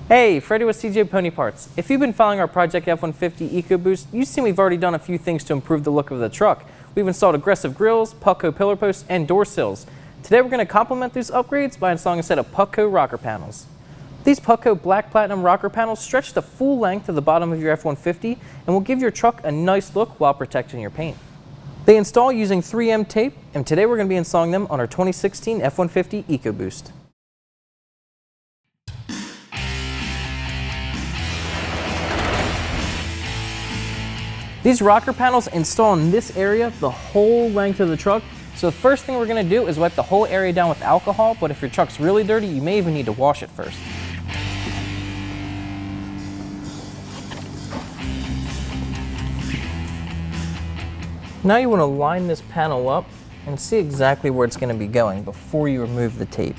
Hey, Freddy with CJ Pony Parts. If you've been following our Project F-150 EcoBoost, you've seen we've already done a few things to improve the look of the truck. We've installed aggressive grills, PUTCO pillar posts, and door sills. Today we're going to complement these upgrades by installing a set of PUTCO rocker panels. These PUTCO Black Platinum rocker panels stretch the full length of the bottom of your F-150 and will give your truck a nice look while protecting your paint. They install using 3M tape, and today we're going to be installing them on our 2016 F-150 EcoBoost. These rocker panels install in this area the whole length of the truck. So the first thing we're going to do is wipe the whole area down with alcohol, but if your truck's really dirty, you may even need to wash it first. Now you want to line this panel up and see exactly where it's going to be going before you remove the tape.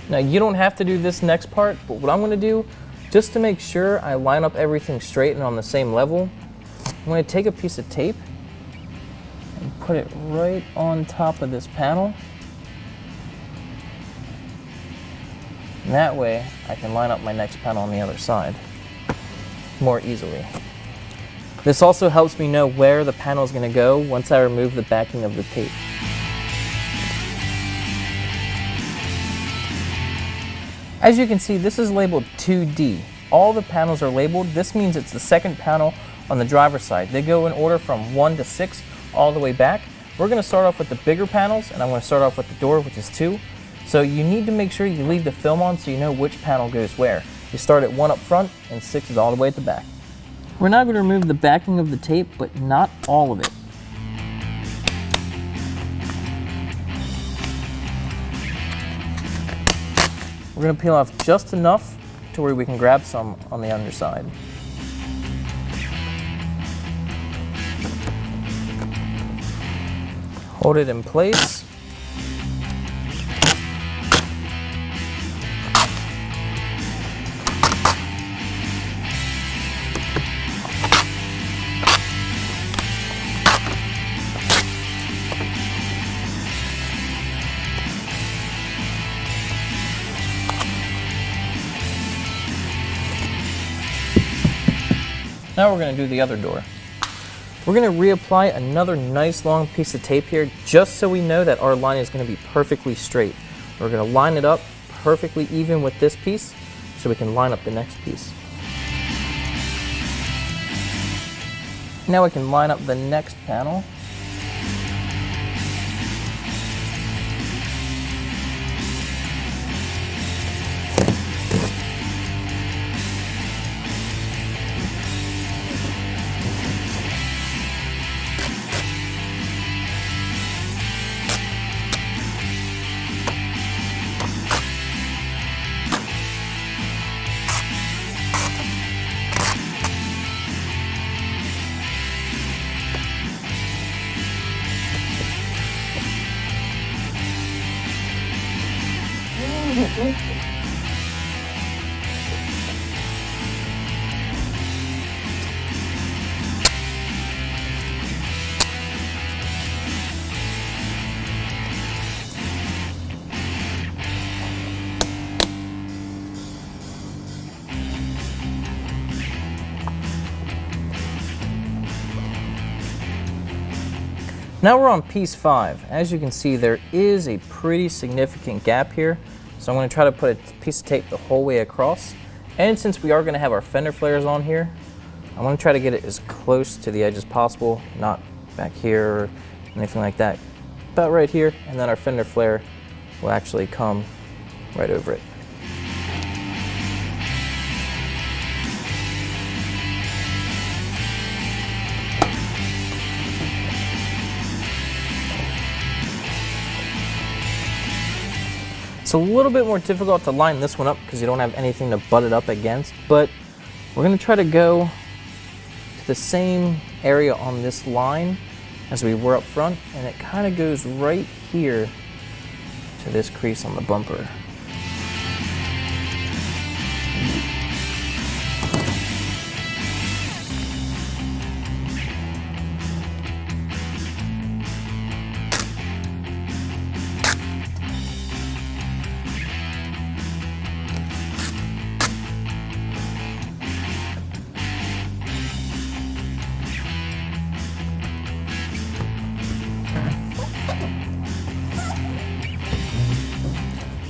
Now you don't have to do this next part, but what I'm going to do, just to make sure I line up everything straight and on the same level, I'm going to take a piece of tape and put it right on top of this panel. And that way I can line up my next panel on the other side more easily. This also helps me know where the panel is going to go once I remove the backing of the tape. As you can see, this is labeled 2D. All the panels are labeled. This means it's the second panel on the driver's side. They go in order from 1 to 6 all the way back. We're going to start off with the bigger panels, and I'm going to start off with the door, which is 2. So you need to make sure you leave the film on so you know which panel goes where. You start at 1 up front, and 6 is all the way at the back. We're now going to remove the backing of the tape, but not all of it. We're going to peel off just enough to where we can grab some on the underside. Hold it in place. Now we're going to do the other door. We're going to reapply another nice long piece of tape here just so we know that our line is going to be perfectly straight. We're going to line it up perfectly even with this piece so we can line up the next piece. Now we can line up the next panel. Now we're on piece 5. As you can see, there is a pretty significant gap here. So I'm going to try to put a piece of tape the whole way across. And since we are going to have our fender flares on here, I'm going to try to get it as close to the edge as possible, not back here or anything like that. About right here, and then our fender flare will actually come right over it. It's a little bit more difficult to line this one up because you don't have anything to butt it up against, but we're going to try to go to the same area on this line as we were up front, and it kind of goes right here to this crease on the bumper.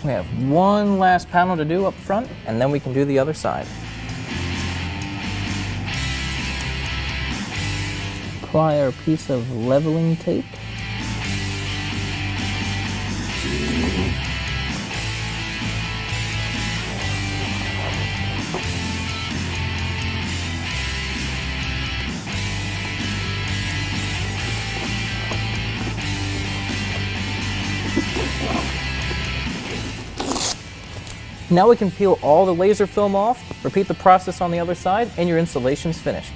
We have one last panel to do up front, and then we can do the other side. Apply our piece of leveling tape. Now we can peel all the laser film off, repeat the process on the other side, and your installation's finished.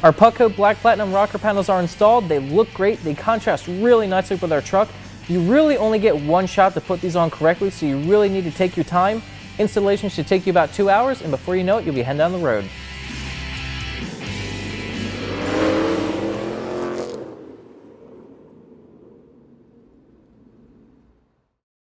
Our PUTCO Black Platinum rocker panels are installed. They look great. They contrast really nicely with our truck. You really only get one shot to put these on correctly, so you really need to take your time. Installation should take you about 2 hours, and before you know it, you'll be heading down the road.